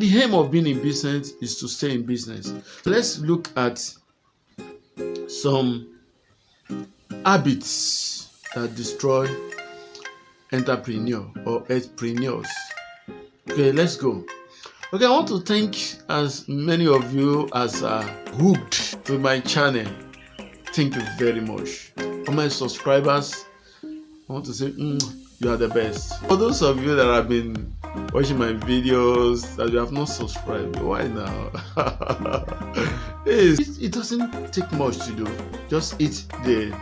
the aim of being in business is to stay in business. Let's look at some habits that destroy entrepreneur or entrepreneurs. Okay, let's go. Okay, I want to thank as many of you as are hooked to my channel. Thank you very much. For my subscribers, I want to say you are the best. For those of you that have been watching my videos that you have not subscribed, why now? It doesn't take much to do. Just hit the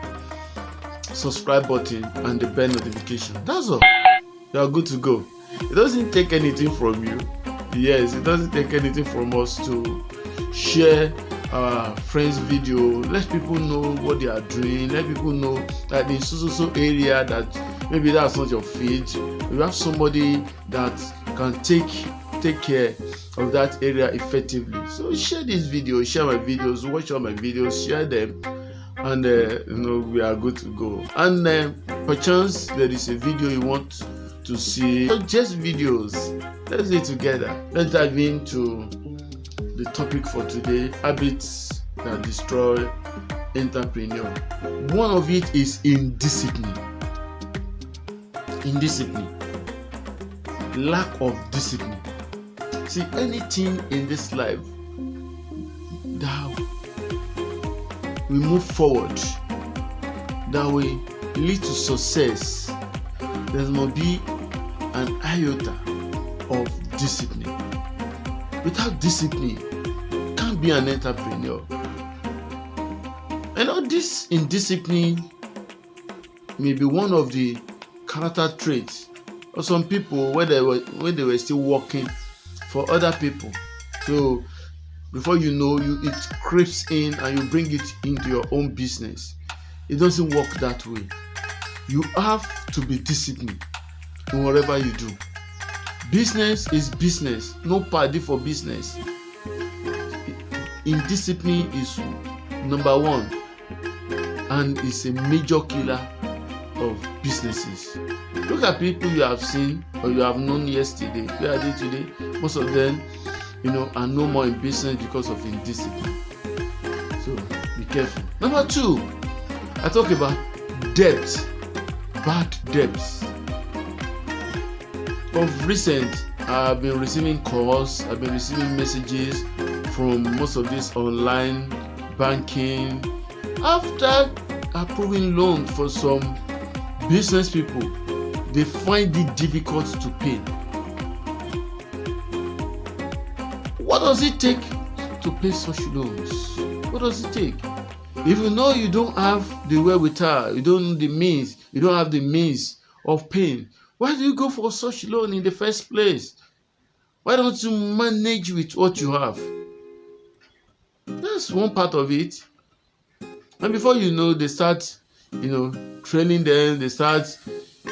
subscribe button and the bell notification. That's all. You are good to go. It doesn't take anything from you. Yes, it doesn't take anything from us to share our friends' video. Let people know what they are doing. Let people know that in so area that maybe that's not your feed. You have somebody that can take care of that area effectively. So share this video, share my videos, watch all my videos, share them, and we are good to go. And perchance there is a video you want to see, just videos. Let's do it together. Let's dive into the topic for today: habits that destroy entrepreneur. One of it is indiscipline. Indiscipline. Lack of discipline. See, anything in this life that we move forward, that will lead to success, there must be an iota of discipline. Without discipline, you can't be an entrepreneur. And all this indiscipline may be one of the character traits of some people when they were still working for other people. So before you know, it creeps in and you bring it into your own business. It doesn't work that way. You have to be disciplined in whatever you do. Business is business, no party for business. Indiscipline is number one and is a major killer of businesses. Look at people you have seen or you have known yesterday. Where are they today? Most of them, are no more in business because of indiscipline. So be careful. Number two, I talk about debt, bad debts. Of recent, I've been receiving calls, I've been receiving messages from most of this online banking. After approving loans for some business people, they find it difficult to pay. What does it take to pay such loans? What does it take? If you know you don't have the wherewithal, you don't have the means of paying, why do you go for such loan in the first place? Why don't you manage with what you have? That's one part of it. And before you know, they start, training them, they start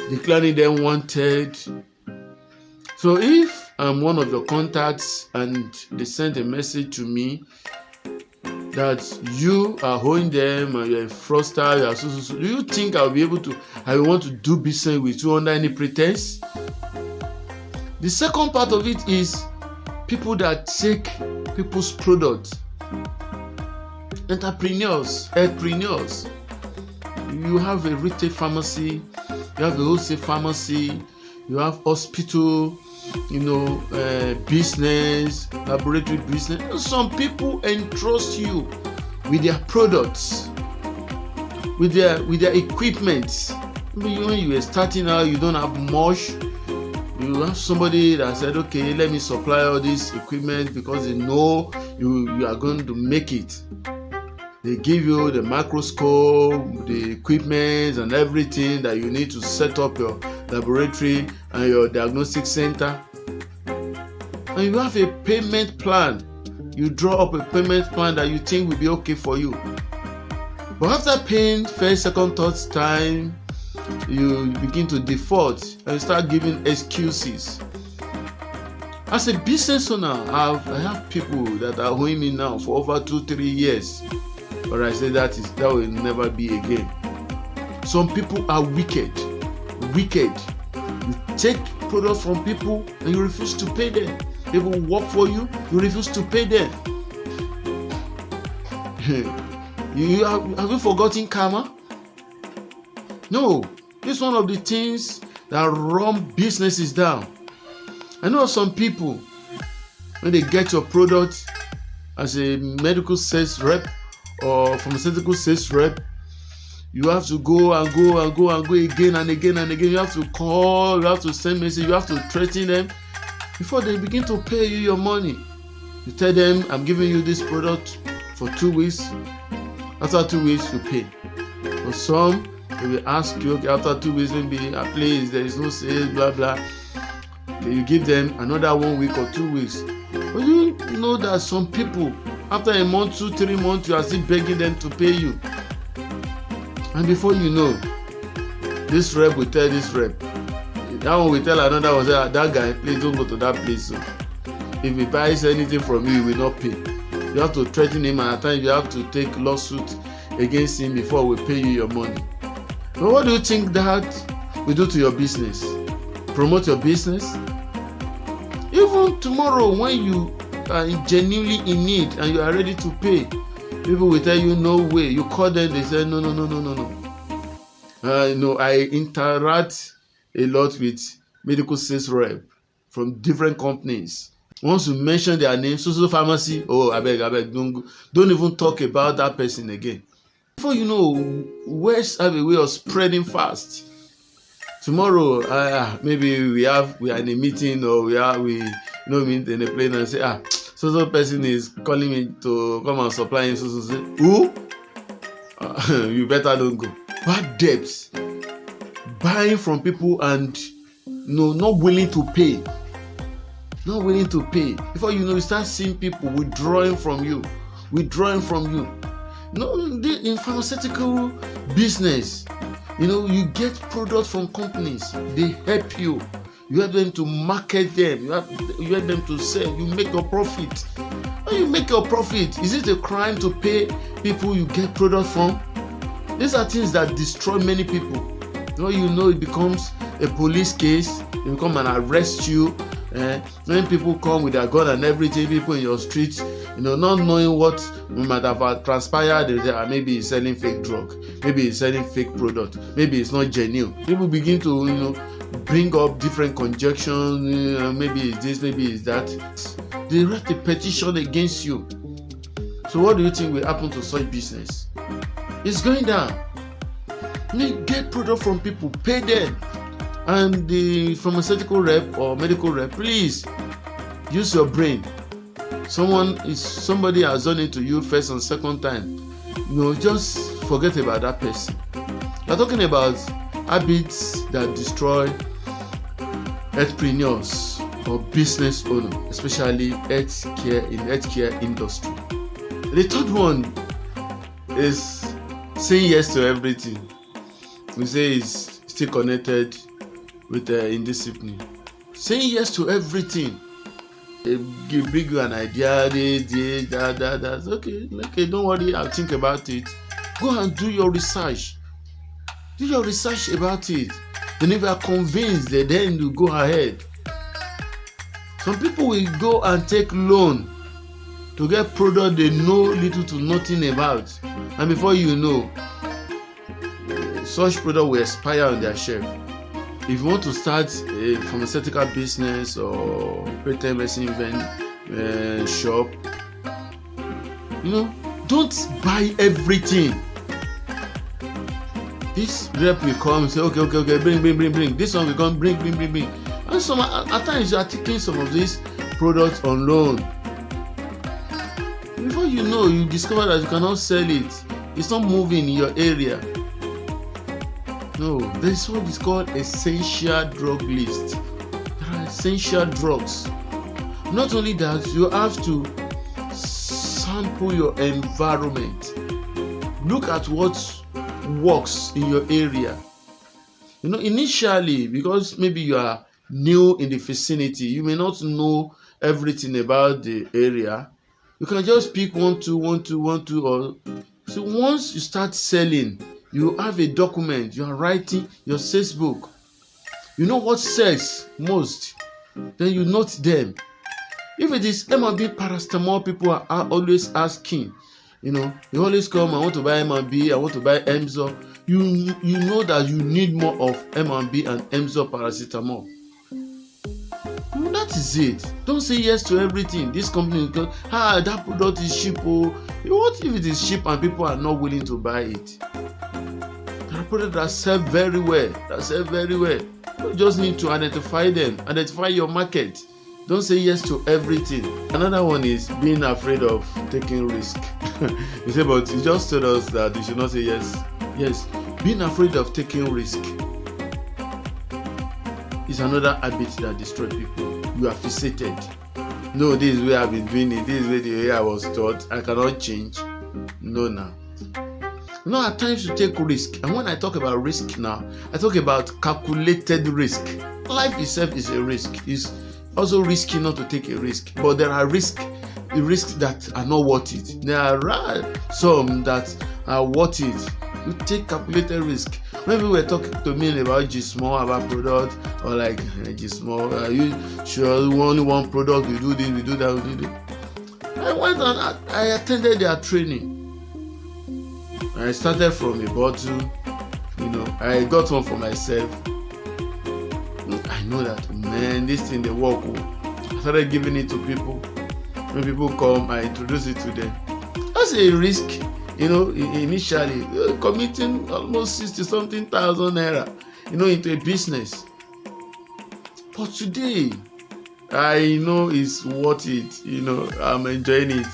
declaring them wanted. So if I'm one of your contacts and they send a message to me that you are owing them and you're a fraudster, you are so, do you think I will want to do business with you under any pretense? The second part of it is people that take people's products. Entrepreneurs. You have a retail pharmacy, you have a wholesale pharmacy, you have hospital, business, laboratory business. Some people entrust you with their products, with their equipment. When you are starting out, you don't have much. You have somebody that said, okay, let me supply all this equipment because they know you are going to make it. They give you the microscope, the equipment and everything that you need to set up your laboratory and your diagnostic center. And you have a payment plan. You draw up a payment plan that you think will be okay for you. But after paying first, second, third time, you begin to default and start giving excuses. As a business owner, I have people that are owing me now for over 2-3 years. But I say that will never be again. Some people are wicked. You take products from people and you refuse to pay them. People work for you, you refuse to pay them. Have you forgotten karma? No, this is one of the things that run businesses down. I know some people, when they get your product as a medical sales rep or pharmaceutical sales rep, you have to go again and again and again. You have to call, you have to send message, you have to threaten them before they begin to pay you your money. You tell them, I'm giving you this product for 2 weeks. After 2 weeks, you pay. For some, they will ask you, okay, after 2 weeks, maybe please, there is no sales, blah blah. You give them another 1 week or 2 weeks. But you know that some people, after a month, 2, 3 months, you are still begging them to pay you. And before you know, this rep will tell this rep, that one will tell another one, say, that guy, please don't go to that place. So if he buys anything from you, he will not pay. You have to threaten him, and at times you have to take lawsuit against him before we pay you your money. But what do you think that will do to your business? Promote your business? Even tomorrow, when you are genuinely in need and you are ready to pay, people will tell you no way. You call them, they say no. I interact a lot with medical sales rep from different companies. Once you mention their name, so pharmacy, I beg, don't even talk about that person again. Before you know, words have a way of spreading fast. Tomorrow, maybe we are in a meeting, or we meet in a plane and say, so person is calling me to come and supply him. So who? You better don't go. Bad debts, buying from people and not willing to pay. Not willing to pay. Before you know, you start seeing people withdrawing from you. In pharmaceutical business, you get products from companies. They help you. You help them to market them. You help them to sell. You make your profit. When you make your profit, is it a crime to pay people you get products from? These are things that destroy many people. It becomes a police case. They come and arrest you. When people come with their gun and everything, people in your streets, not knowing what might have transpired, maybe he's selling fake drug, maybe he's selling fake product, maybe it's not genuine. People begin to, bring up different conjectures, maybe it's this, maybe it's that. They write a petition against you. So what do you think will happen to such business? It's going down. Get product from people, pay them. And the pharmaceutical rep or medical rep, please use your brain. Somebody has done it to you first and second time. Just forget about that person. We're talking about habits that destroy entrepreneurs or business owners, especially healthcare industry. The third one is saying yes to everything. We say it's still connected with indiscipline. Saying yes to everything. They bring you an idea, that's okay, don't worry, I'll think about it. Go and do your research. Do your research about it. Then if you are convinced, then you go ahead. Some people will go and take loan to get product they know little to nothing about. And before you know, such product will expire on their shelf. If you want to start a pharmaceutical business or patent medicine shop, don't buy everything. This rep will come and say, okay, bring. This one will come, bring. And at times you are taking some of these products on loan. Before you know, you discover that you cannot sell it. It's not moving in your area. No, there is what is called essential drug list. There are essential drugs. Not only that, you have to sample your environment. Look at what works in your area. Initially, because maybe you are new in the vicinity, you may not know everything about the area. You can just pick one, two, or so once you start selling, you have a document, you are writing your sales book. You know what sells most, then you note them. If it is M&B paracetamol, people are always asking. You always come, I want to buy M&B, I want to buy Emzor. You know that you need more of M&B and Emzor paracetamol. That is it. Don't say yes to everything. This company will go, that product is cheap. What if it is cheap and people are not willing to buy it? There are products that sell very well. You just need to identify them. Identify your market. Don't say yes to everything. Another one is being afraid of taking risk. You say, but you just told us that you should not say yes. Yes, being afraid of taking risk is another habit that destroys people. You are fixated. No, this is where I've been doing it. This is the way I was taught. I cannot change. No, now. At times you take risk. And when I talk about risk now, I talk about calculated risk. Life itself is a risk. It's also risky not to take a risk. But there are risks that are not worth it. There are some that are worth it. You take calculated risk. When people were talking to me about G-Small, about product, or like G-Small, you sure only one product, we do this, we do that, we do that. I went on, I attended their training. I started from a bottle, I got one for myself. I know that, man, this thing, they work. I started giving it to people. When people come, I introduce it to them. That's a risk. Initially committing almost 60,000 naira, into a business. But today, I know it's worth it. I'm enjoying it.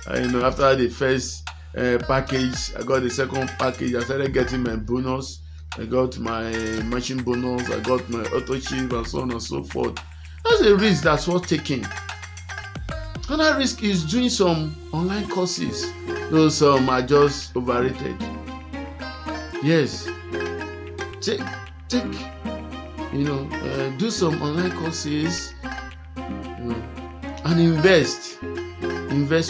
After the first package, I got the second package. I started getting my bonus. I got my machine bonus. I got my auto chip and so on and so forth. That's a risk that's worth taking. Another risk is doing some online courses. Those some are just overrated. Yes, take, do some online courses, and invest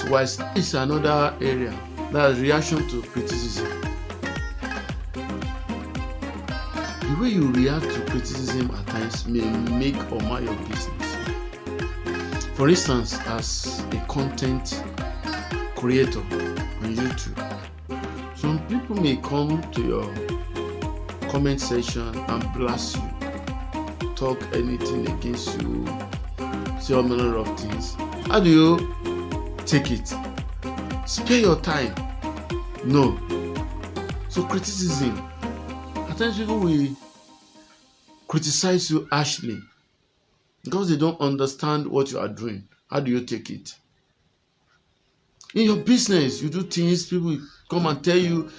wisely. It's another area. That's reaction to criticism. The way you react to criticism at times may make or mar your business. For instance, as a content creator on YouTube, some people may come to your comment section and blast you, talk anything against you, say all manner of things. How do you take it? Spare your time. No. So criticism. At times people will criticize you harshly because they don't understand what you are doing. How do you take it? In your business, you do things, people come and tell you,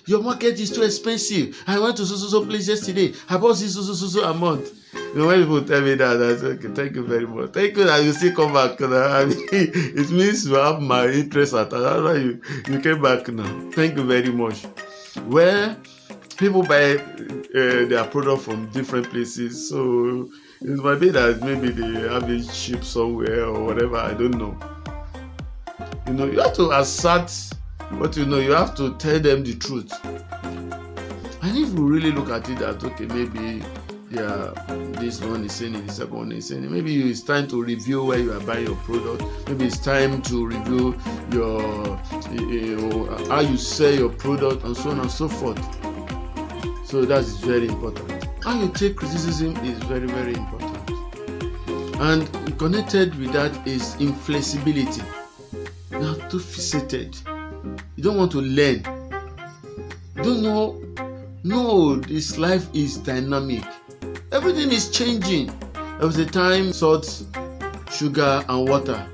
your market is too expensive. I went to so place yesterday. I bought this so amount. When people tell me that, I say, okay, thank you very much. Thank you that you still come back. It means you have my interest at that. That's why you came back now. Thank you very much. Well, people buy their product from different places, so it might be that maybe they have it cheap somewhere or whatever. I don't know. You have to assert what you know. You have to tell them the truth. And if you really look at it that, okay, maybe this one is saying it, the second one is saying it. Maybe it's time to review where you are buying your product. Maybe it's time to review your how you sell your product and so on and so forth. So that is very important. How you take criticism is very, very important. And connected with that is inflexibility. You are too fixated. You don't want to learn. You don't know. No, this life is dynamic. Everything is changing. There was a time salt, sugar, and water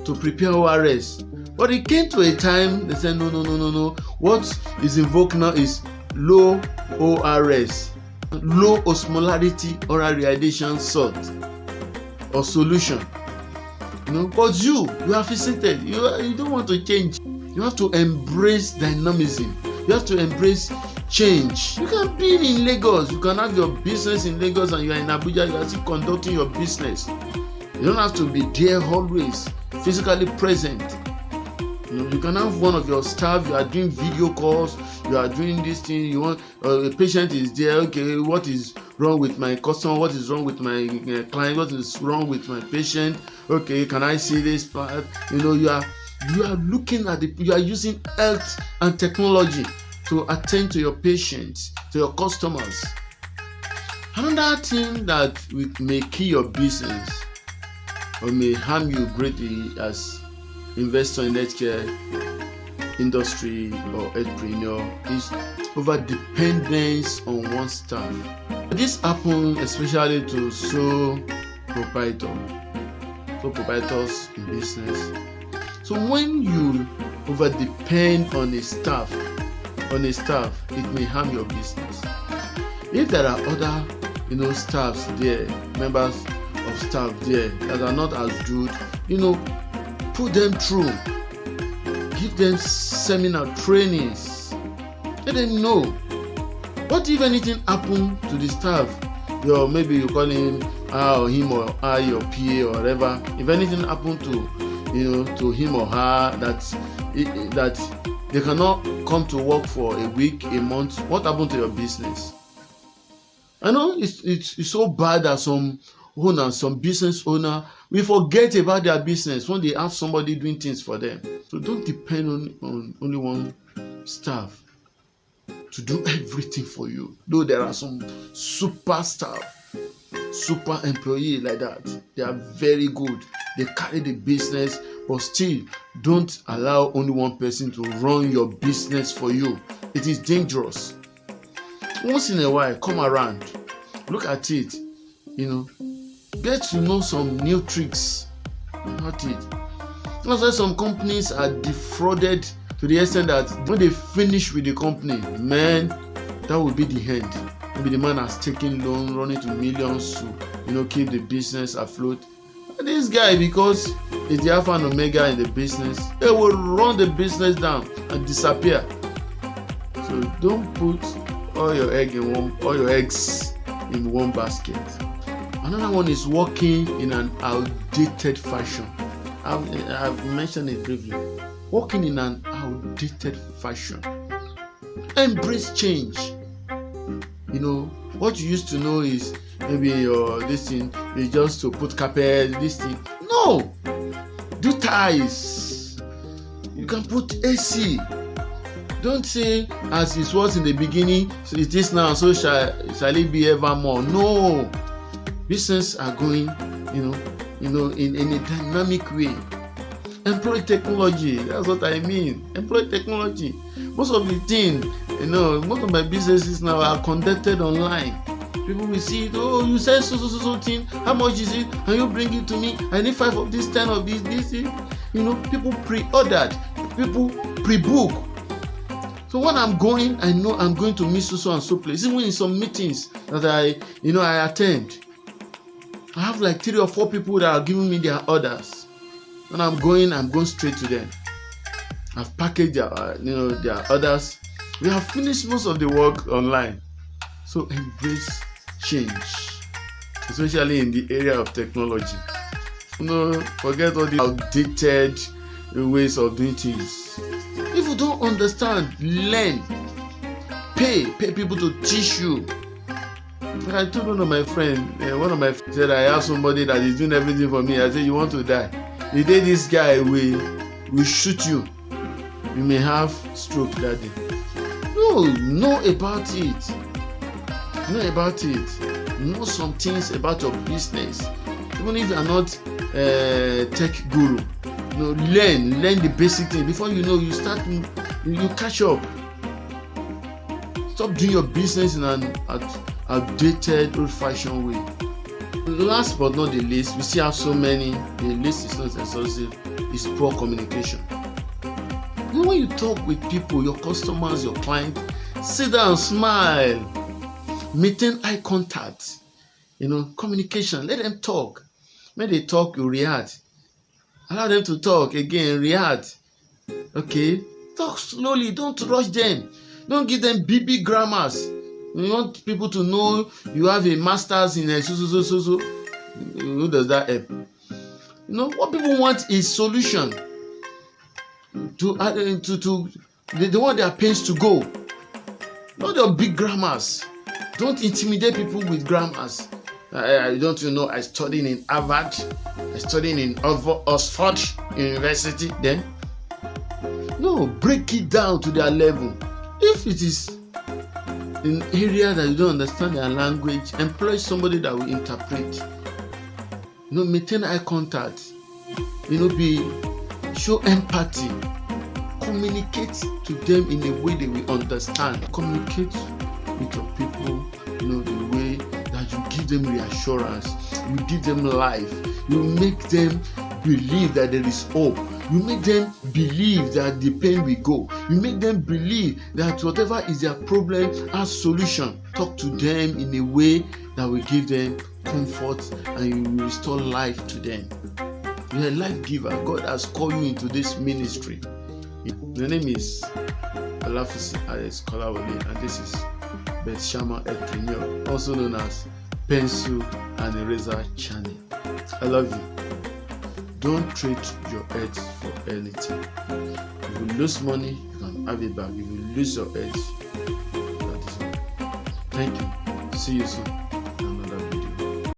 to prepare ORS. But it came to a time they said, no. What is invoked now is low ORS, low osmolarity oral radiation salt or solution. But you are fixated. You don't want to change. You have to embrace dynamism. You have to embrace change. You can be in Lagos. You can have your business in Lagos and you are in Abuja. You are still conducting your business. You don't have to be there always, physically present. You can have one of your staff. You are doing video calls. You are doing this thing. You want a patient is there. Okay, what is wrong with my customer? What is wrong with my client? What is wrong with my patient? Okay, can I see this part? You are looking at you are using health and technology to attend to your patients, to your customers. Another thing that may kill your business or may harm you greatly as investor in healthcare industry or healthpreneur is overdependence on one staff. This happens especially to sole proprietors in business. So when you overdepend on a staff, it may harm your business. If there are other staffs there, members of staff there that are not as good, put them through, give them seminar trainings, let them know. What if anything happen to the staff? Maybe you call him or her your PA or whatever. If anything happen to him or her that they cannot come to work for a week, a month, what happened to your business? I know it's so bad that some business owner, we forget about their business when they have somebody doing things for them. So don't depend on only one staff to do everything for you. Though there are some super staff, super employee like that, they are very good. They carry the business, but still don't allow only one person to run your business for you. It is dangerous. Once in a while, come around, look at it, get to know some new tricks about it. That's why some companies are defrauded to the extent that when they finish with the company, man, that will be the end. Maybe the man has taken loan, running to millions to keep the business afloat. And this guy, because he's the alpha and omega in the business, they will run the business down and disappear. So don't put all your eggs in one basket. Another one is working in an outdated fashion. I've mentioned it briefly. Working in an outdated fashion. Embrace change. What you used to know is maybe this thing is just to put carpet, this thing. No! Do tiles. You can put AC. Don't say as it was in the beginning, so it is now, so shall it be evermore. No. Business are going, in a dynamic way. Employ technology. That's what I mean. Employ technology. Most of the things, most of my businesses now are conducted online. People will see it. Oh, you said so thing. How much is it? Can you bring it to me? I need 5 of this, 10 of this. People pre-ordered. People pre-book. So when I'm going, I know I'm going to meet so and so place. Even in some meetings that I attend, I have like 3 or 4 people that are giving me their orders. When I'm going straight to them. I've packaged their orders. We have finished most of the work online. So embrace change, especially in the area of technology. Forget all the outdated ways of doing things. If you don't understand, learn. Pay people to teach you. I told one of my friends said, I have somebody that is doing everything for me. I said, you want to die? The day this guy will shoot you, you may have stroke that day. No, know about it. Know some things about your business. Even if you are not a tech guru, learn the basic thing. Before you start, you catch up. Stop doing your business in an outdated, old-fashioned way. Last but not the least, we still have so many. The list is not exhaustive. It's poor communication. When you talk with people, your customers, your clients, sit down, smile, maintain eye contact. Communication. Let them talk. When they talk, you react. Allow them to talk again. React. Okay. Talk slowly. Don't rush them. Don't give them BB grammars. You want people to know you have a master's in a so. Who does that help? What people want is solution. They want their pains to go. Not your big grammars. Don't intimidate people with grammars. Don't you know I studied in Harvard? I studied in Oxford University. Then, no, break it down to their level. If it is in area that you don't understand their language, employ somebody that will interpret. Maintain eye contact. Show empathy. Communicate to them in a way they will understand. Communicate with your people, the way that you give them reassurance, you give them life, you make them believe that there is hope, you make them believe that the pain will go, you make them believe that whatever is their problem has solution. Talk to them in a way that will give them comfort and you will restore life to them. You're a life giver. God has called you into this ministry. The name is Alafisi Alex Kolawole, and this is Beth Shama Healthpreneur, also known as Pencil and Eraser Channel. I love you. Don't trade your edge for anything. If you lose money, you can have it back. If you lose your edge, that is all. Thank you. See you soon.